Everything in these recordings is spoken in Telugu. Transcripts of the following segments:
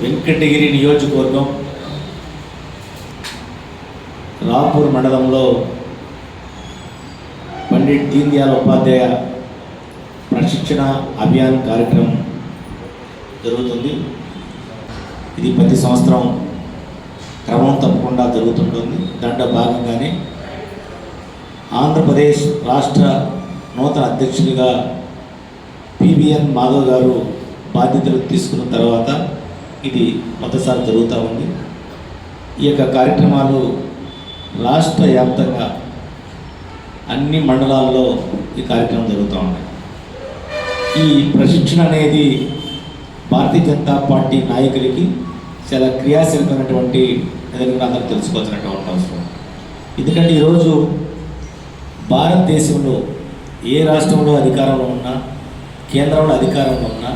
వెంకటగిరి నియోజకవర్గం రాపూర్ మండలంలో పండిట్ దీన్ దయాళ్ ఉపాధ్యాయ ప్రశిక్షణ అభియాన్ కార్యక్రమం జరుగుతుంది. ఇది ప్రతి సంవత్సరం క్రమం తప్పకుండా జరుగుతుంటుంది. దాంట్లో భాగంగానే ఆంధ్రప్రదేశ్ రాష్ట్ర నూతన అధ్యక్షుడిగా పివిఎన్ మాధవ్ గారు బాధ్యతలు తీసుకున్న తర్వాత ఇది మొదటిసారి జరుగుతూ ఉంది. ఈ యొక్క కార్యక్రమాలు రాష్ట్ర వ్యాప్తంగా అన్ని మండలాల్లో ఈ కార్యక్రమం జరుగుతూ ఉన్నాయి. ఈ ప్రశిక్షణ అనేది భారతీయ జనతా పార్టీ నాయకులకి చాలా క్రియాశీలకమైనటువంటి ఏదైనా అందరూ తెలుసుకోవాల్సినటువంటి అవసరం. ఎందుకంటే ఈరోజు భారతదేశంలో ఏ రాష్ట్రంలో అధికారంలో ఉన్నా, కేంద్రంలో అధికారంలో ఉన్నా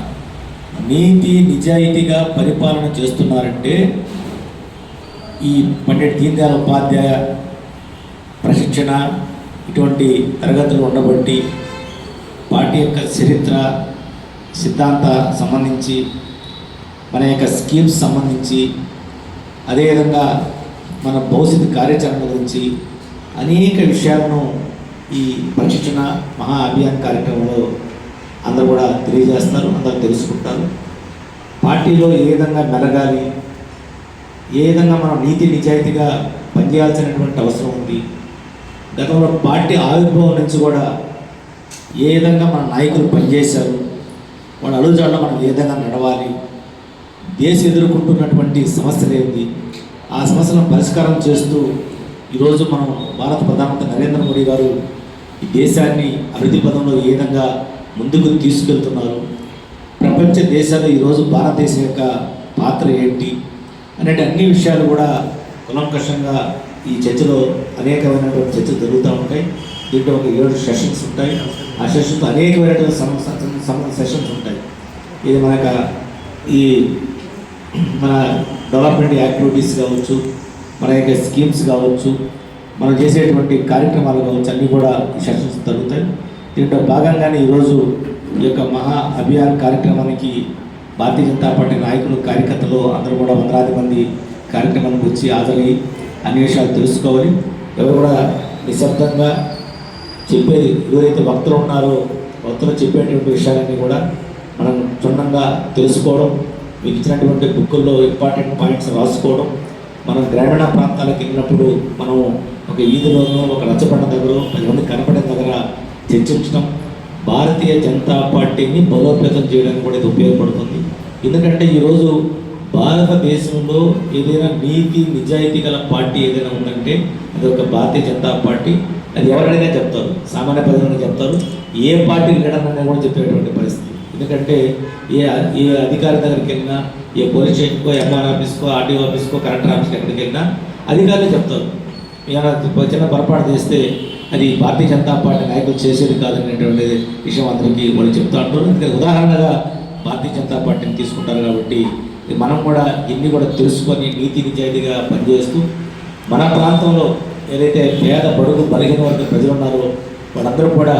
నీతి నిజాయితీగా పరిపాలన చేస్తున్నారంటే ఈ పండిట్ దీన్ దయాళ్ ఉపాధ్యాయ ప్రశిక్షణ ఇటువంటి తరగతులు ఉండబట్టి పార్టీ యొక్క చరిత్ర సిద్ధాంత సంబంధించి మన యొక్క స్కీమ్స్ సంబంధించి అదేవిధంగా మన భవిష్యత్తు కార్యాచరణ గురించి అనేక విషయాలను ఈ ప్రశిక్షణ మహా అభియాన్ కార్యక్రమంలో అందరూ కూడా తెలియజేస్తారు, అందరూ తెలుసుకుంటారు. పార్టీలో ఏ విధంగా మెలగాలి, ఏ విధంగా మనం నీతి నిజాయితీగా పనిచేయాల్సినటువంటి అవసరం ఉంది. గతంలో పార్టీ ఆవిర్భావం నుంచి కూడా ఏ విధంగా మన నాయకులు పనిచేశారు, వాళ్ళ అడుగుజాడలో మనం ఏ విధంగా నడవాలి, దేశం ఎదుర్కొంటున్నటువంటి సమస్యలు ఏంటి, ఆ సమస్యలను పరిష్కారం చేస్తూ ఈరోజు మనం భారత ప్రధానమంత్రి నరేంద్ర మోడీ గారు ఈ దేశాన్ని అభివృద్ధి పదంలో ఏ విధంగా ముందుకు తీసుకెళ్తున్నారు, ప్రపంచ దేశాలు ఈరోజు భారతదేశం యొక్క పాత్ర ఏంటి అనే అన్ని విషయాలు కూడా కులంకషంగా ఈ చర్చలో అనేకమైనటువంటి చర్చలు జరుగుతూ ఉంటాయి. దీంట్లో ఒక 7 సెషన్స్ ఉంటాయి. ఆ సెషన్స్ అనేకమైనటువంటి సెషన్స్ ఉంటాయి. ఇది ఈ మన డెవలప్మెంట్ యాక్టివిటీస్ కావచ్చు, మన యొక్క స్కీమ్స్ కావచ్చు, మనం చేసేటువంటి కార్యక్రమాలు కావచ్చు, అన్నీ కూడా ఈ సెషన్స్ జరుగుతాయి. దీంట్లో భాగంగానే ఈరోజు ఈ యొక్క మహా అభియాన్ కార్యక్రమానికి భారతీయ జనతా పార్టీ నాయకులు, కార్యకర్తలు అందరూ కూడా వందలాది మంది కార్యక్రమానికి వచ్చి హాజరై అన్ని విషయాలు తెలుసుకోవాలి. ఎవరు కూడా నిశ్శబ్దంగా చెప్పేది, ఎవరైతే వక్తలు ఉన్నారో వక్తలు చెప్పేటువంటి విషయాలన్నీ కూడా మనం క్షుణ్ణంగా తెలుసుకోవడం, మీకు ఇచ్చినటువంటి బుక్కుల్లో ఇంపార్టెంట్ పాయింట్స్ రాసుకోవడం, మనం గ్రామీణ ప్రాంతాలకు వెళ్ళినప్పుడు మనం ఒక ఈదులోనో ఒక రచ్చబండ దగ్గర 10 మంది కనపడే దగ్గర చర్చించడం భారతీయ జనతా పార్టీని బలోపేతం చేయడానికి కూడా ఇది ఉపయోగపడుతుంది. ఎందుకంటే ఈరోజు భారతదేశంలో ఏదైనా నీతి నిజాయితీ గల పార్టీ ఏదైనా ఉందంటే అది ఒక భారతీయ జనతా పార్టీ. అది ఎవరైనా చెప్తారు, సామాన్య ప్రజలైనా చెప్తారు, ఏ పార్టీ లీడర్ అనేది కూడా చెప్పేటువంటి పరిస్థితి. ఎందుకంటే ఏ అధికారి దగ్గరికి వెళ్ళినా, ఏ పోలీస్ స్టేషన్కో, ఎంఆర్ ఆఫీస్కో, ఆర్టీఓ ఆఫీస్కో, కలెక్టర్ ఆఫీస్కి ఎక్కడికి వెళ్ళినా అధికారులు చెప్తారు. ఏమైనా చిన్న పొరపాటు చేస్తే అది భారతీయ జనతా పార్టీ నాయకులు చేసేది కాదనేటువంటి విషయం అందరికీ వాళ్ళు చెప్తూ ఉంటారు. అందుకని ఉదాహరణగా భారతీయ జనతా పార్టీని తీసుకుంటారు. కాబట్టి మనం కూడా ఇన్ని కూడా తెలుసుకొని నీతి నిజాయితీగా పనిచేస్తూ మన ప్రాంతంలో ఏదైతే పేద బడుగు బలహీన వర్గ ప్రజలు ఉన్నారో వాళ్ళందరూ కూడా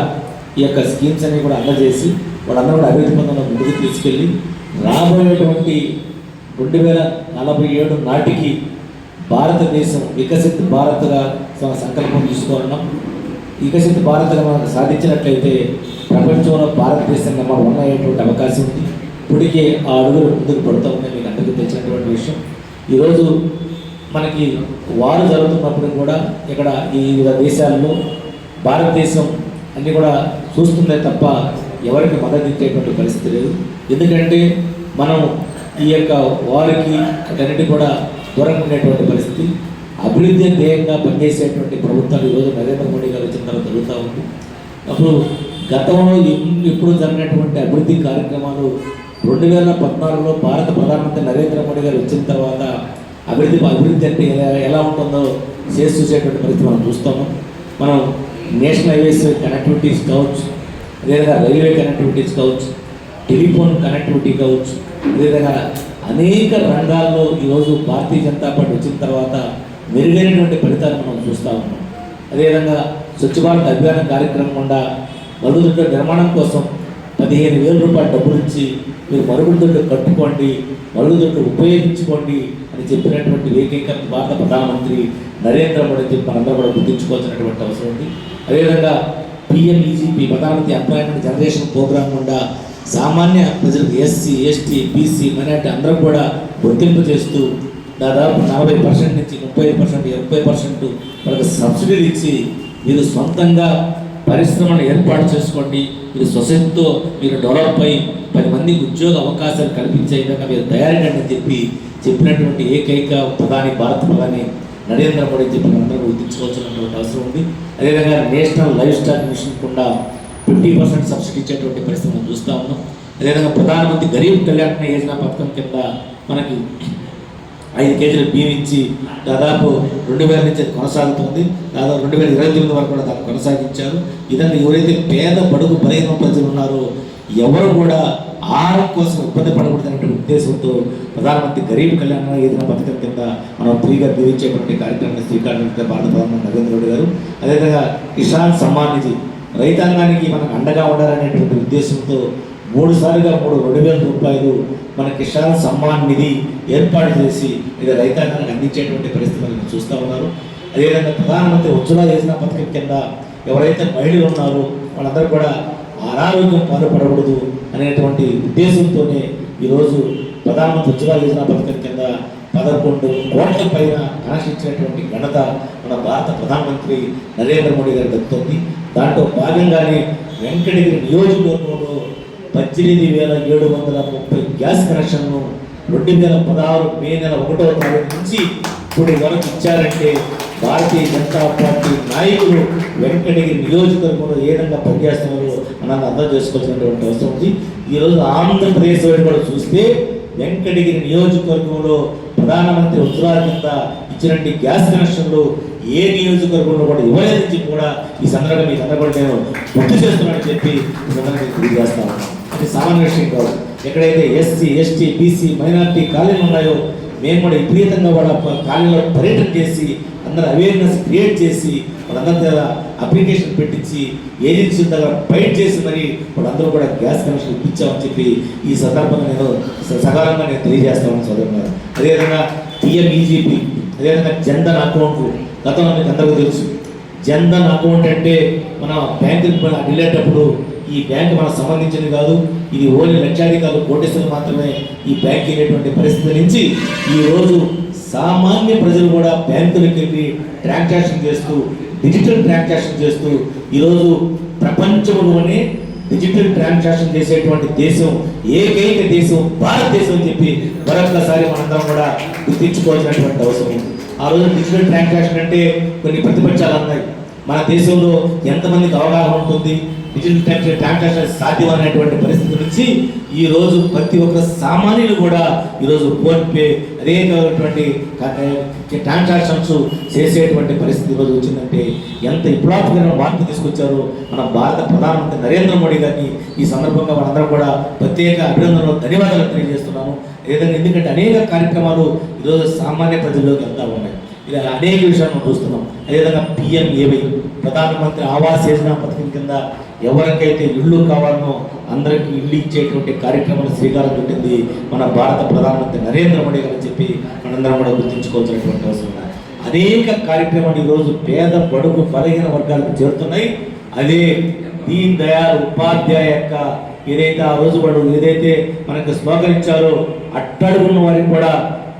ఈ యొక్క స్కీమ్స్ అన్ని కూడా అందజేసి వాళ్ళందరూ కూడా అభివృద్ధి పథంలో ముందుకు తీసుకెళ్ళి రాబోయేటువంటి 2047 నాటికి భారతదేశం వికసిత్ భారత్గా సంకల్పం తీసుకోవడం. వికసిత్ భారత్గా మనం సాధించినట్లయితే ప్రపంచంలో భారతదేశం నెంబర్ 1 అయ్యేటువంటి అవకాశం ఉంది. ఇప్పటికే ఆ అడుగులు ముందుకు పడుతూ ఉన్నాయి. మీకు అందరికీ తెలిసినటువంటి విషయం. ఈరోజు మనకి వారు జరుగుతున్నప్పుడు కూడా ఇక్కడ ఈ వివిధ దేశాల్లో భారతదేశం అన్నీ కూడా చూస్తుందే తప్ప ఎవరికి మద్దతు ఇచ్చేటువంటి పరిస్థితి లేదు. ఎందుకంటే మనం ఈ యొక్క వారికి అన్నిటి కూడా దూరంగా ఉండేటువంటి పరిస్థితి. అభివృద్ధి ధ్యేయంగా పనిచేసేటువంటి ప్రభుత్వాలు ఈరోజు నరేంద్ర మోడీ గారు వచ్చిన తర్వాత జరుగుతూ ఉంది. అప్పుడు గతంలో ఎప్పుడు జరిగినటువంటి అభివృద్ధి కార్యక్రమాలు 2014లో భారత ప్రధానమంత్రి నరేంద్ర మోడీ గారు వచ్చిన తర్వాత అభివృద్ధి అంటే ఎలా ఉంటుందో చేసి చూసేటువంటి పరిస్థితి మనం చూస్తాము. మనం నేషనల్ హైవేస్ కనెక్టివిటీస్ కావచ్చు, అదేవిధంగా రైల్వే కనెక్టివిటీస్ కావచ్చు, టెలిఫోన్ కనెక్టివిటీ కావచ్చు, అదేవిధంగా అనేక రంగాల్లో ఈరోజు భారతీయ జనతా పార్టీ వచ్చిన తర్వాత మెరుగైనటువంటి ఫలితాలు మనం చూస్తూ ఉన్నాం. అదేవిధంగా స్వచ్ఛ భారత్ అభియాన కార్యక్రమం గుండా మరుగుదొడ్ల నిర్మాణం కోసం 15,000 రూపాయలు డబ్బులు ఇచ్చి మీరు మరుగుదొడ్లు కట్టుకోండి, మరుగుదొడ్లు ఉపయోగించుకోండి అని చెప్పినటువంటి ఏకైక భారత ప్రధానమంత్రి నరేంద్ర మోడీ చెప్పి మనందరూ కూడా గుర్తుంచుకోవాల్సినటువంటి అవసరం ఉంది. అదేవిధంగా పిఎంఈజీపీ ప్రధానమంత్రి ఎంప్లాయ్మెంట్ జనరేషన్ ప్రోగ్రామ్ గుండా సామాన్య ప్రజలకు ఎస్సీ, ఎస్టీ, బీసీ, మైనార్టీ అందరూ కూడా గుర్తింపు చేస్తూ దాదాపు 40% నుంచి 30%, 20% వాళ్ళకి సబ్సిడీలు ఇచ్చి మీరు సొంతంగా పరిశ్రమను ఏర్పాటు చేసుకోండి, మీరు సొసైటీతో మీరు డెవలప్ అయ్యి 10 మందికి ఉద్యోగ అవకాశాలు కల్పించే విధంగా మీరు తయారీ అని చెప్పినటువంటి ఏకైక ప్రధాని భారత ప్రధాని నరేంద్ర మోడీ చెప్పి అందరూ గుర్తించుకోవాల్సినటువంటి అవసరం ఉంది. అదేవిధంగా నేషనల్ లైఫ్ స్టాక్ మిషన్ కూడా 50% సబ్సిడీ ఇచ్చేటువంటి పరిస్థితి మనం చూస్తూ ఉన్నాం. అదేవిధంగా ప్రధానమంత్రి గరీబ్ కళ్యాణ్ యోజన పథకం కింద మనకి 5 కేజీల బియ్యం ఇచ్చి దాదాపు 2000 నుంచి అది కొనసాగుతుంది. దాదాపు 2029 వరకు కూడా దాన్ని కొనసాగించారు. ఇదంతా ఎవరైతే పేద బడుగు బలహీన ప్రజలు ఉన్నారో ఎవరు కూడా ఆహారం కోసం ఇబ్బంది పడకూడదనే ఉద్దేశంతో ప్రధానమంత్రి గరీబ్ కళ్యాణ్ యోజన పథకం కింద మనం ఫ్రీగా దీవించేటువంటి కార్యక్రమాన్ని శ్రీకారం భారత ప్రధానమంత్రి నరేంద్ర మోడీ గారు. అదేవిధంగా కిసాన్ సమ్మాన్ నిధి రైతాంగానికి మనకు అండగా ఉండాలనేటువంటి ఉద్దేశంతో 3 సార్లుగా 2,000 రూపాయలు మన కిసాన్ సమ్మాన్ నిధి ఏర్పాటు చేసి ఇది రైతాంగానికి అందించేటువంటి పరిస్థితి మనం చూస్తూ ఉన్నారు. అదేవిధంగా ప్రధానమంత్రి ఉజ్వల యోజన పథకం కింద ఎవరైతే మహిళలు ఉన్నారో వాళ్ళందరూ కూడా అనారోగ్యం పాల్పడకూడదు అనేటువంటి ఉద్దేశంతోనే ఈరోజు ప్రధానమంత్రి ఉజ్వల యోజన పథకం కింద 11 కోట్ల పైన కనెక్షన్ ఇచ్చినటువంటి ఘనత మన భారత ప్రధానమంత్రి నరేంద్ర మోడీ గారు దక్కుతుంది. దాంట్లో భాగంగానే వెంకటగిరి నియోజకవర్గంలో 18,730 గ్యాస్ కనెక్షన్ను 2016 మే నెల 1వ తారీఖు నుంచి ఇప్పుడు వరకు ఇచ్చారంటే భారతీయ జనతా పార్టీ నాయకులు వెంకటగిరి నియోజకవర్గంలో ఏ విధంగా పనిచేస్తున్నారో మనం అర్థం చేసుకోవాల్సినటువంటి అవసరం ఉంది. ఈరోజు ఆంధ్రప్రదేశ్ వైపు కూడా చూస్తే వెంకటగిరి నియోజకవర్గంలో ప్రధానమంత్రి ఉజ్వల కింద ఇచ్చినటువంటి గ్యాస్ కనెక్షన్లు ఏ నియోజకవర్గంలో కూడా ఇవ్వలేదని కూడా ఈ సందర్భంగా మీ అందరూ కూడా నేను గుర్తు చేస్తున్నానని చెప్పి ఈ సందర్భంగా తెలియజేస్తా ఉన్నాను. అది సామాన్య విషయం కాదు. ఎక్కడైతే ఎస్సీ, ఎస్టీ, బీసీ, మైనార్టీ కాలనీలు ఉన్నాయో మేము కూడా విపరీతంగా వాళ్ళ కాలనీలో పర్యటన చేసి అందరూ అవేర్నెస్ క్రియేట్ చేసి వాళ్ళందరి దగ్గర అప్లికేషన్ పెట్టించి ఏజెన్సీ దగ్గర ఫైట్ చేసి మరి వాళ్ళందరూ కూడా గ్యాస్ కనెక్షన్ ఇప్పించామని చెప్పి ఈ సందర్భంగా నేను సకాలంగా నేను తెలియజేస్తామని సోదరున్నారు. అదేవిధంగా పిఎంఈజీపీ, అదేవిధంగా జన్ధన్ అకౌంట్ గతంలో మీకు అందరికీ తెలుసు. జన్ధన్ అకౌంట్ అంటే మన బ్యాంకుకి వెళ్ళేటప్పుడు ఈ బ్యాంకు మనకు సంబంధించింది కాదు, ఇది ఓన్లీ లక్షాధికారులు కోటేశ్వరులు మాత్రమే ఈ బ్యాంక్ వెళ్ళేటువంటి పరిస్థితి నుంచి ఈరోజు సామాన్య ప్రజలు కూడా బ్యాంకులకు వెళ్ళి ట్రాన్సాక్షన్ చేస్తూ డిజిటల్ ట్రాన్సాక్షన్ చేస్తూ ఈరోజు ప్రపంచంలోనే డిజిటల్ ట్రాన్సాక్షన్ చేసేటువంటి దేశం ఏకైక దేశం భారతదేశం అని చెప్పి మరొకసారి మనందరం కూడా గుర్తించుకోవాల్సినటువంటి అవసరం ఉంది. ఆ రోజు డిజిటల్ ట్రాన్సాక్షన్ అంటే కొన్ని ప్రతిపక్షాలు ఉన్నాయి, మన దేశంలో ఎంతమందికి అవగాహన ఉంటుంది, డిజిటల్ ట్రాన్సాక్షన్ సాధ్యమనేటువంటి పరిస్థితి నుంచి ఈరోజు ప్రతి ఒక్క సామాన్యులు కూడా ఈరోజు ఫోన్పే అనేకటువంటి ట్రాన్సాక్షన్స్ చేసేటువంటి పరిస్థితి ఈరోజు వచ్చిందంటే ఎంత విప్లవాత్మకమైన మార్పు తీసుకొచ్చారో మన భారత ప్రధానమంత్రి నరేంద్ర మోడీ గారిని ఈ సందర్భంగా మనందరం కూడా ప్రత్యేక అభినందనలు ధన్యవాదాలు తెలియజేస్తున్నాను. ఎందుకంటే అనేక కార్యక్రమాలు ఈరోజు సామాన్య ప్రజల్లోకి వెళ్తూ ఉన్నాయి. ఇలా అనేక విషయాలు మనం చూస్తున్నాం. అదేవిధంగా పిఎంఏవై ప్రధానమంత్రి ఆవాస్ యోజన పథకం కింద ఎవరికైతే ఇళ్ళు కావాలనో అందరికీ ఇల్లు ఇచ్చేటువంటి కార్యక్రమాలు శ్రీకారం చుట్టింది మన భారత ప్రధానమంత్రి నరేంద్ర మోడీ గారు చెప్పి మనందరం కూడా గుర్తించుకోవాల్సినటువంటి అవసరం. అనేక కార్యక్రమాలు ఈరోజు పేద బడుగు బలహీన వర్గాలకు చేరుతున్నాయి. అదే దీన్ దయాళ్ ఉపాధ్యాయ యొక్క ఏదైతే ఆ రోజు వాడు ఏదైతే మనకు స్లోగన్ ఇచ్చారో అట్టడుగున్న వారికి కూడా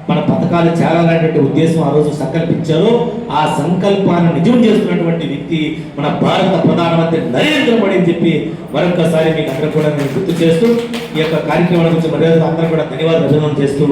మన పథకాలు చేరాలనేటువంటి ఉద్దేశం ఆ రోజు సంకల్పించారో ఆ సంకల్పాన్ని నిజం చేస్తున్నటువంటి వ్యక్తి మన భారత ప్రధానమంత్రి నరేంద్ర మోడీ అని చెప్పి మరొకసారి మీకు అందరూ కూడా నేను గుర్తు చేస్తూ ఈ యొక్క కార్యక్రమాల గురించి మర్యాద అందరూ కూడా ధన్యవాదాలు అభినందన చేస్తూ